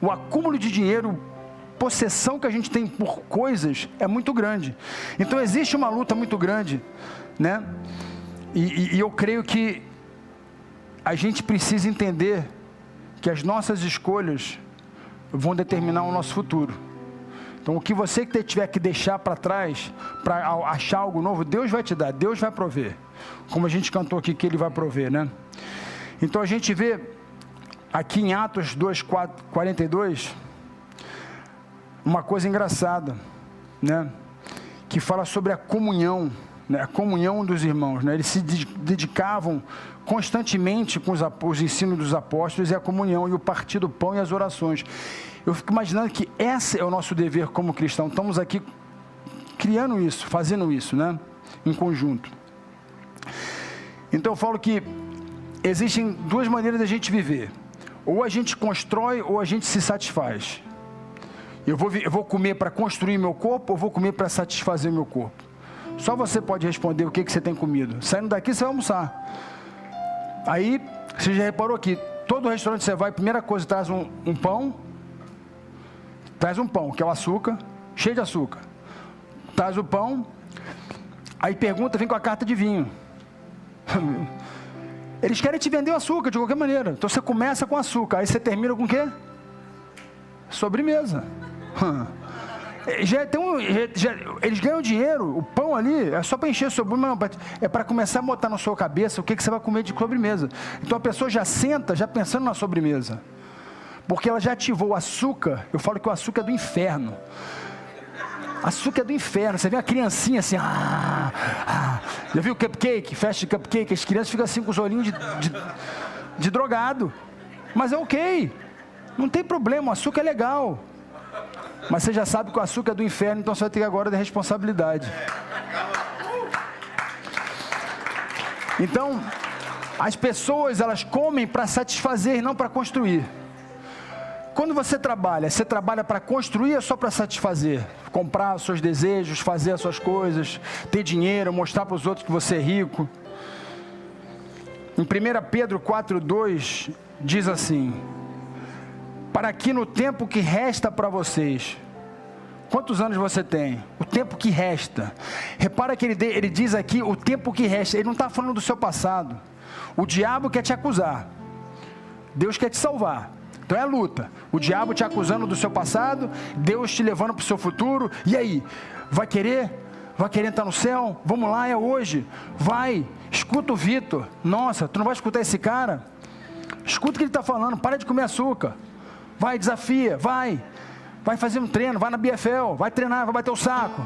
O acúmulo de dinheiro, possessão que a gente tem por coisas é muito grande. Então existe uma luta muito grande, né? E eu creio que a gente precisa entender que as nossas escolhas vão determinar o nosso futuro. Então o que você tiver que deixar para trás, para achar algo novo, Deus vai te dar, Deus vai prover. Como a gente cantou aqui que Ele vai prover, né? Então a gente vê aqui em Atos 2:42 uma coisa engraçada, né? Que fala sobre a comunhão, né? A comunhão dos irmãos, né? Eles se dedicavam constantemente com os ensinos dos apóstolos e a comunhão e o partir do pão e as orações. Eu fico imaginando que esse é o nosso dever como cristão. Estamos aqui criando isso, fazendo isso, né? Em conjunto. Então eu falo que existem duas maneiras de a gente viver. Ou a gente constrói ou a gente se satisfaz. Eu vou comer para construir meu corpo ou vou comer para satisfazer meu corpo? Só você pode responder o que você tem comido. Saindo daqui você vai almoçar. Aí, você já reparou que todo restaurante que você vai, a primeira coisa, traz um pão. Traz um pão, que é o açúcar, cheio de açúcar. Traz o pão. Aí pergunta, vem com a carta de vinho. Eles querem te vender o açúcar de qualquer maneira. Então você começa com açúcar, aí você termina com o quê? Sobremesa. Eles ganham dinheiro, o pão ali é só para encher o sobremesa, é para começar a botar na sua cabeça o que você vai comer de sobremesa. Então a pessoa já senta, já pensando na sobremesa. Porque ela já ativou o açúcar. Eu falo que o açúcar é do inferno. Açúcar é do inferno. Você vê a criancinha assim, já viu o cupcake, festa de cupcake? As crianças ficam assim com os olhinhos de drogado. Mas é ok, não tem problema, o açúcar é legal. Mas você já sabe que o açúcar é do inferno, então você vai ter agora de responsabilidade. Então, as pessoas, elas comem para satisfazer e não para construir. Quando você trabalha para construir ou só para satisfazer? Comprar os seus desejos, fazer as suas coisas, ter dinheiro, mostrar para os outros que você é rico. Em 1 Pedro 4:2 diz assim: para que no tempo que resta para vocês, quantos anos você tem? O tempo que resta. Repara que ele diz aqui o tempo que resta. Ele não está falando do seu passado. O diabo quer te acusar, Deus quer te salvar. Então é luta. O diabo te acusando do seu passado, Deus te levando para o seu futuro. E aí? Vai querer? Vai querer entrar no céu? Vamos lá, é hoje. Vai, escuta o Vitor. Nossa, tu não vai escutar esse cara? Escuta o que ele está falando, para de comer açúcar. Vai, desafia, vai fazer um treino, vai na BFL, vai treinar, vai bater o saco.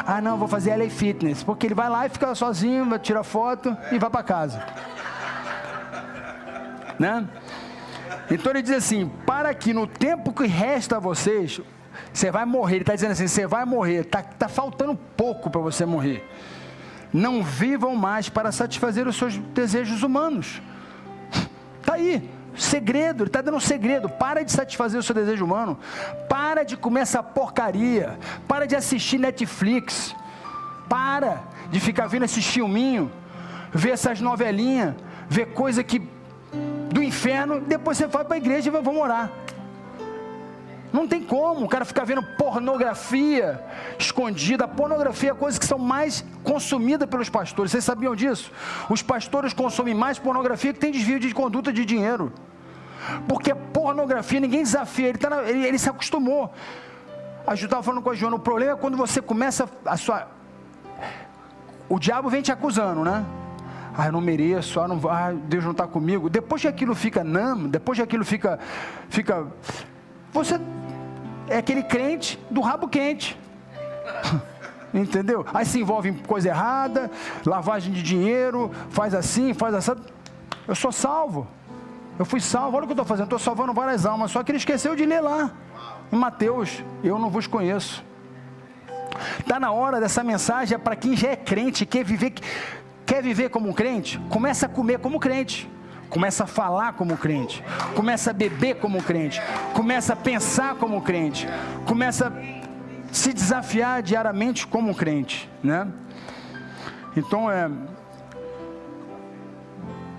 Ah não, vou fazer LA Fitness, porque ele vai lá e fica sozinho, vai tirar foto e vai para casa. Né? Então ele diz assim, para que no tempo que resta a vocês, você vai morrer, ele está dizendo assim, você vai morrer, está faltando pouco para você morrer. Não vivam mais para satisfazer os seus desejos humanos. Está aí, segredo, ele está dando um segredo. Para de satisfazer o seu desejo humano, para de comer essa porcaria, para de assistir Netflix, para de ficar vendo esses filminhos, ver essas novelinhas, ver coisa que do inferno, depois você vai para a igreja e vamos orar. Não tem como o cara ficar vendo pornografia escondida. A pornografia é a coisa que são mais consumida pelos pastores. Vocês sabiam disso? Os pastores consomem mais pornografia que tem desvio de conduta de dinheiro. Porque pornografia, ninguém desafia, ele se acostumou. A Ju estava falando com a Joana, o problema é quando você começa o diabo vem te acusando, né? Ah, eu não mereço, Deus não está comigo. Depois que aquilo fica depois que aquilo fica, você é aquele crente do rabo quente. Entendeu? Aí se envolve em coisa errada, lavagem de dinheiro, faz assim, faz assim. Eu sou salvo. Eu fui salvo, olha o que eu estou fazendo, estou salvando várias almas. Só que ele esqueceu de ler lá, em Mateus, eu não vos conheço. Está na hora dessa mensagem, é para quem já é crente, quer viver como um crente, começa a comer como crente, começa a falar como crente, começa a beber como crente, começa a pensar como crente, começa a se desafiar diariamente como crente, né? Então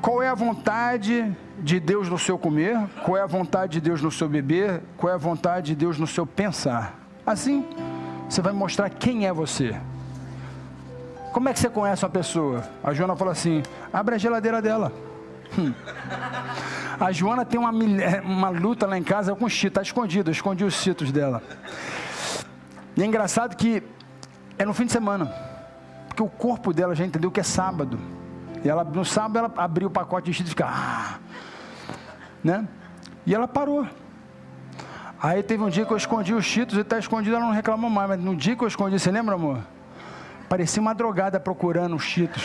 qual é a vontade de Deus no seu comer? Qual é a vontade de Deus no seu beber? Qual é a vontade de Deus no seu pensar? Assim, você vai mostrar quem é você. Como é que você conhece uma pessoa? A Joana falou assim, abre a geladeira dela. A Joana tem uma luta lá em casa com os cheetos, está escondido, eu escondi os cheetos dela. E é engraçado que é no fim de semana, porque o corpo dela já entendeu que é sábado. E no sábado ela abriu o pacote de cheetos e fica, né? E ela parou. Aí teve um dia que eu escondi os cheetos e está escondido, ela não reclamou mais, mas no dia que eu escondi, você lembra, amor? Parecia uma drogada procurando os cheetos.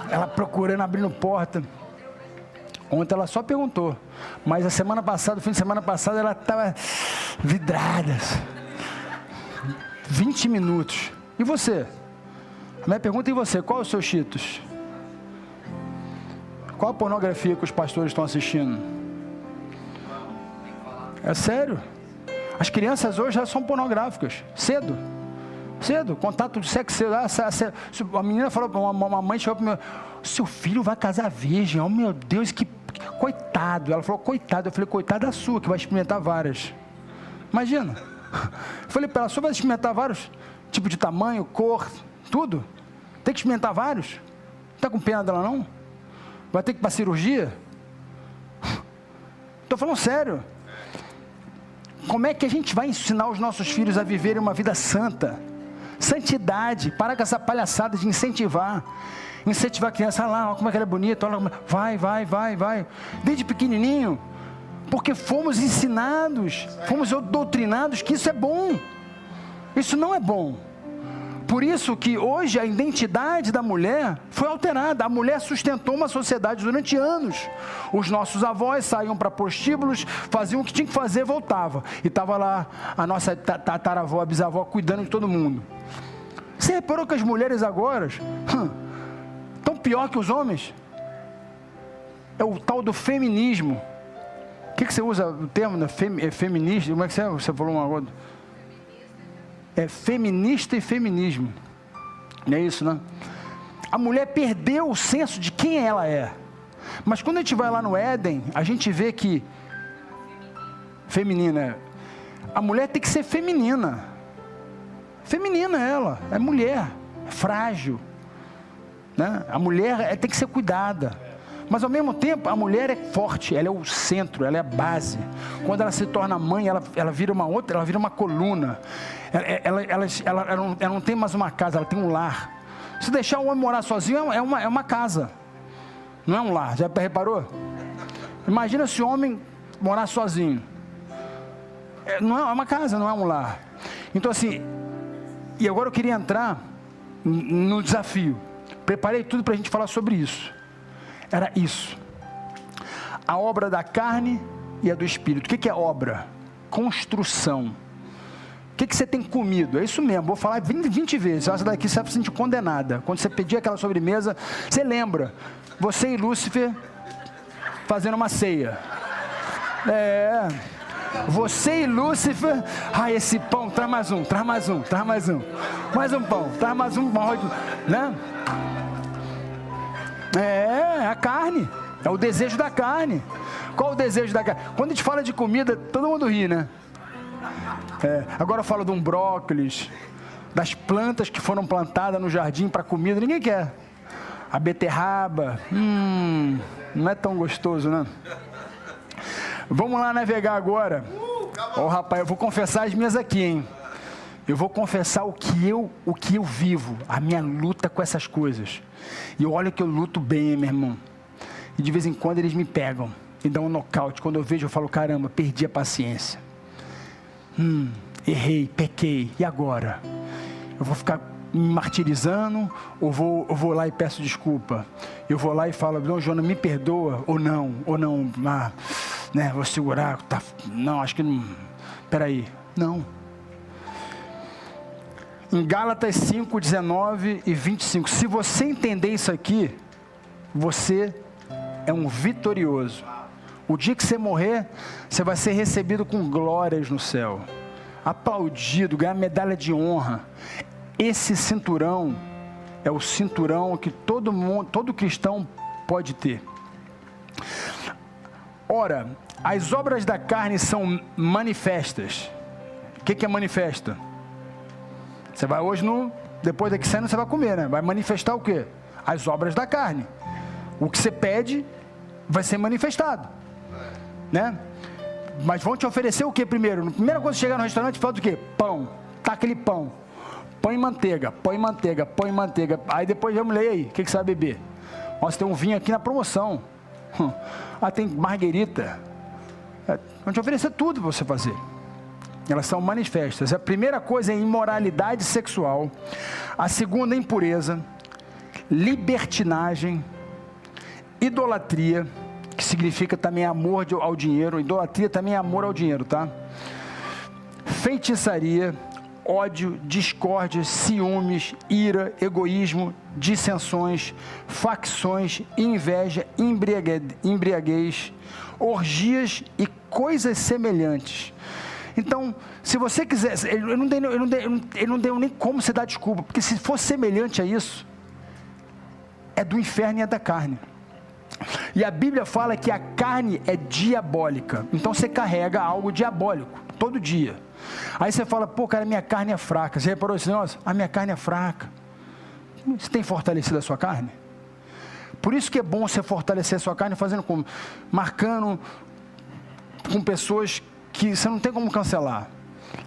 Ela procurando, abrindo porta. Ontem ela só perguntou. Mas a semana passada, o fim de semana passado, ela estava vidrada. 20 minutos. E você? A minha pergunta é: e você? Qual é o seu cheetos? Qual a pornografia que os pastores estão assistindo? É sério? As crianças hoje já são pornográficas. Cedo, contato de sexo cedo. A menina falou, uma mãe chegou para mim, seu filho vai casar virgem, oh meu Deus, que coitado. Ela falou, coitado. Eu falei, coitado da sua, que vai experimentar várias. Imagina. Eu falei para ela, só vai experimentar vários tipos de tamanho, cor, tudo. Tem que experimentar vários. Está com pena dela não? Vai ter que ir para cirurgia? Estou falando sério. Como é que a gente vai ensinar os nossos filhos a viverem uma vida santa? Santidade, para com essa palhaçada de incentivar a criança, olha lá, olha como é que ela é bonita, olha, vai, desde pequenininho, porque fomos ensinados, fomos doutrinados que isso é bom, Isso não é bom. Por isso que hoje a identidade da mulher foi alterada. A mulher sustentou uma sociedade durante anos. Os nossos avós saíam para prostíbulos, faziam o que tinha que fazer, voltava. E estava lá a nossa tataravó, a bisavó, cuidando de todo mundo. Você reparou que as mulheres agora estão pior que os homens? É o tal do feminismo. O que você usa o termo, né? Feminista? Como é que você falou uma coisa? É feminista e feminismo. Não é isso, né? A mulher perdeu o senso de quem ela é. Mas quando a gente vai lá no Éden, a gente vê que feminina, a mulher tem que ser feminina. Feminina ela, é mulher, é frágil, né? A mulher tem que ser cuidada. Mas ao mesmo tempo, a mulher é forte, ela é o centro, ela é a base. Quando ela se torna mãe, ela vira uma outra, ela vira uma coluna. Ela não tem mais uma casa, ela tem um lar. Se deixar o homem morar sozinho, é uma casa, não é um lar. Já reparou? Imagina se o homem morar sozinho. Não é uma casa, não é um lar. Então assim, e agora eu queria entrar no desafio. Preparei tudo para a gente falar sobre isso. Era isso. A obra da carne e a do espírito. O que é obra? Construção. O que você tem comido? É isso mesmo, vou falar 20 vezes. Essa daqui você vai se sentir condenada. Quando você pedir aquela sobremesa, você lembra. Você e Lúcifer fazendo uma ceia. Você e Lúcifer. Esse pão, traz mais um. Mais um pão, traz mais um pão, né? É a carne, é o desejo da carne. Qual o desejo da carne? Quando a gente fala de comida, todo mundo ri, né? Agora eu falo de um brócolis, das plantas que foram plantadas no jardim para comida, ninguém quer. A beterraba, não é tão gostoso, né? Vamos lá navegar agora. Rapaz, eu vou confessar as minhas aqui, hein? Eu vou confessar o que eu vivo, a minha luta com essas coisas. E olha que eu luto bem, hein, meu irmão. E de vez em quando eles me pegam, me dão um nocaute. Quando eu vejo, eu falo, caramba, perdi a paciência. Errei, pequei, e agora? Eu vou ficar me martirizando ou vou lá e peço desculpa? Eu vou lá e falo, não, Jonas, me perdoa, ou não, né, vou segurar, não, acho que não, peraí, não. Em Gálatas 5, 19 e 25, se você entender isso aqui, você é um vitorioso. O dia que você morrer, você vai ser recebido com glórias no céu, aplaudido, ganhar medalha de honra. Esse cinturão é o cinturão que todo cristão pode ter. Ora, as obras da carne são manifestas. O que é manifesta? Você vai hoje, depois daqui saindo, você vai comer, né? Vai manifestar o quê? As obras da carne. O que você pede vai ser manifestado, né? Mas vão te oferecer o que primeiro? A primeira coisa que chegar no restaurante, fala do quê? Pão. Tá aquele pão. Põe manteiga. Aí depois já mulher, aí, o que você vai beber? Nossa, tem um vinho aqui na promoção. Tem marguerita. Vão te oferecer tudo para você fazer. Elas são manifestas. A primeira coisa é imoralidade sexual. A segunda é impureza, libertinagem, idolatria, que significa também amor ao dinheiro. Idolatria também é amor ao dinheiro, tá? Feitiçaria, ódio, discórdia, ciúmes, ira, egoísmo, dissensões, facções, inveja, embriaguez, orgias e coisas semelhantes. Então, se você quiser, ele não deu nem como você dar desculpa, porque se for semelhante a isso, é do inferno e é da carne. E a Bíblia fala que a carne é diabólica, então você carrega algo diabólico, todo dia. Aí você fala, pô, minha carne é fraca. Você reparou esse negócio? A minha carne é fraca. Você tem fortalecido a sua carne? Por isso que é bom você fortalecer a sua carne fazendo como? Marcando com pessoas que você não tem como cancelar.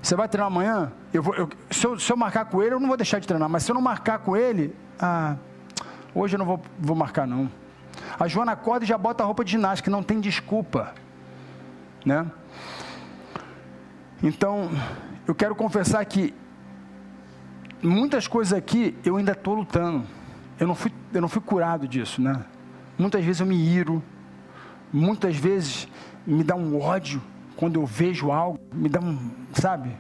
Você vai treinar amanhã, se eu marcar com ele, eu não vou deixar de treinar, mas se eu não marcar com ele, hoje eu não vou marcar não. A Joana acorda e já bota a roupa de ginástica, não tem desculpa, né? Então, eu quero confessar que muitas coisas aqui eu ainda estou lutando. Eu não fui curado disso, né? Muitas vezes eu me iro. Muitas vezes me dá um ódio quando eu vejo algo. Me dá sabe?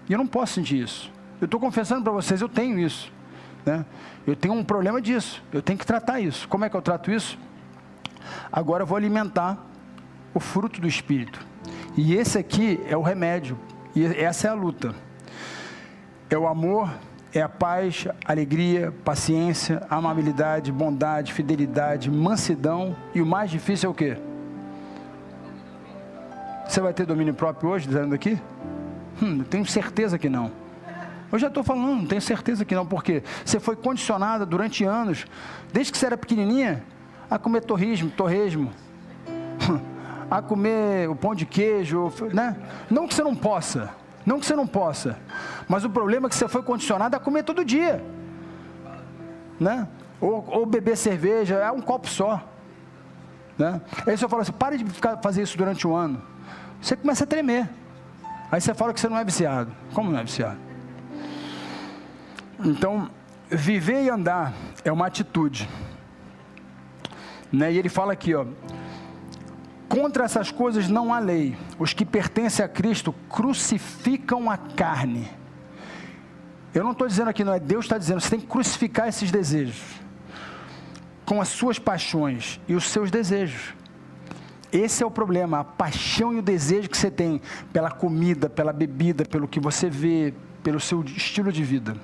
E eu não posso sentir isso. Eu estou confessando para vocês, eu tenho isso, né? Eu tenho um problema disso. Eu tenho que tratar isso. Como é que eu trato isso? Agora eu vou alimentar o fruto do Espírito. E esse aqui é o remédio. E essa é a luta. É o amor, é a paz, alegria, paciência, amabilidade, bondade, fidelidade, mansidão. E o mais difícil é o quê? Você vai ter domínio próprio hoje, dizendo aqui? Eu tenho certeza que não. Eu já estou falando, tenho certeza que não. Porque você foi condicionada durante anos, desde que você era pequenininha, a comer torresmo, a comer o pão de queijo, né? Não que você não possa, mas o problema é que você foi condicionado a comer todo dia, né? Ou beber cerveja, é um copo só, né? Aí você fala assim, para de fazer isso durante um ano, você começa a tremer, aí você fala que você não é viciado. Como não é viciado? Então, viver e andar é uma atitude, né? E ele fala aqui, ó, contra essas coisas não há lei. Os que pertencem a Cristo crucificam a carne. Eu não estou dizendo aqui, não é Deus está dizendo, você tem que crucificar esses desejos com as suas paixões e os seus desejos. Esse é o problema, a paixão e o desejo que você tem pela comida, pela bebida, pelo que você vê, pelo seu estilo de vida.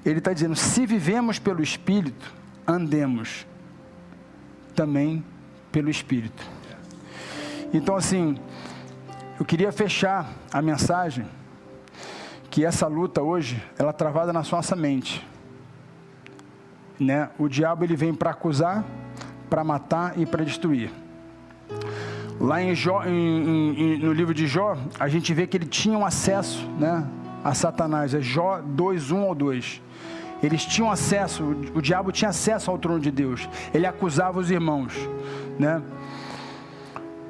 Ele está dizendo, se vivemos pelo Espírito, andemos também pelo Espírito. Então assim, eu queria fechar a mensagem, que essa luta hoje, ela é travada na nossa mente, né? O diabo ele vem para acusar, para matar e para destruir. Lá em Jó, no livro de Jó, a gente vê que ele tinha um acesso, né, a Satanás. É Jó 2:1 ou 2. Eles tinham acesso, o diabo tinha acesso ao trono de Deus. Ele acusava os irmãos, né?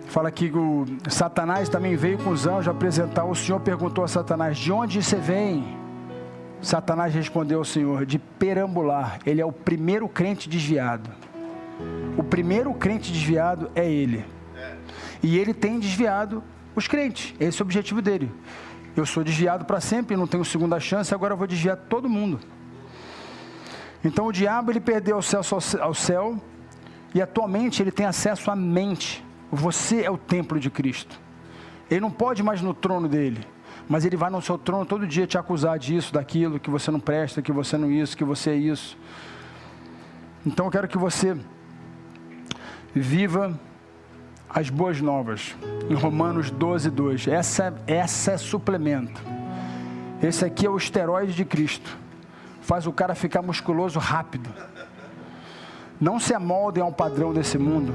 Fala que o Satanás também veio com os anjos apresentar. O Senhor perguntou a Satanás, de onde você vem? Satanás respondeu ao Senhor, de perambular. Ele é o primeiro crente desviado. O primeiro crente desviado é ele. E ele tem desviado os crentes. Esse é o objetivo dele. Eu sou desviado para sempre, não tenho segunda chance, agora eu vou desviar todo mundo. Então o diabo ele perdeu acesso ao céu e atualmente ele tem acesso à mente. Você é o templo de Cristo. Ele não pode mais no trono dele, mas ele vai no seu trono todo dia te acusar disso, daquilo, que você não presta, que você não isso, que você é isso. Então eu quero que você viva as boas novas, em Romanos 12:2. Essa é suplemento. Esse aqui é o esteroide de Cristo. Faz o cara ficar musculoso rápido. Não se amoldem ao padrão desse mundo,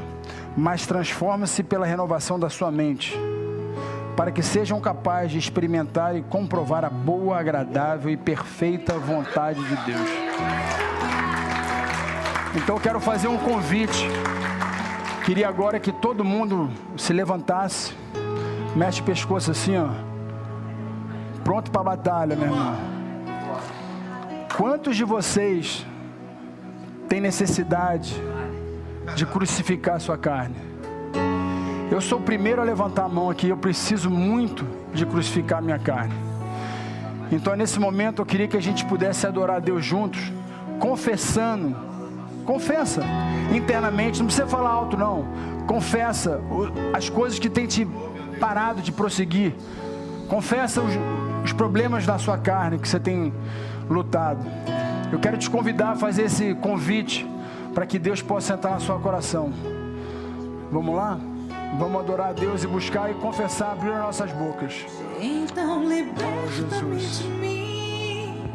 mas transforme-se pela renovação da sua mente, para que sejam capazes de experimentar e comprovar a boa, agradável e perfeita vontade de Deus. Então eu quero fazer um convite. Queria agora que todo mundo se levantasse, mexe o pescoço assim, ó, pronto para a batalha, meu irmão. Quantos de vocês têm necessidade de crucificar a sua carne? Eu sou o primeiro a levantar a mão aqui, eu preciso muito de crucificar a minha carne. Então nesse momento eu queria que a gente pudesse adorar a Deus juntos, confessando. Confessa internamente, não precisa falar alto não. Confessa as coisas que tem te parado de prosseguir. Confessa os problemas da sua carne que você tem lutado. Eu quero te convidar a fazer esse convite para que Deus possa entrar no seu coração. Vamos lá? Vamos adorar a Deus e buscar e confessar, abrir as nossas bocas. Então liberta-me de mim.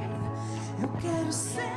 Eu quero ser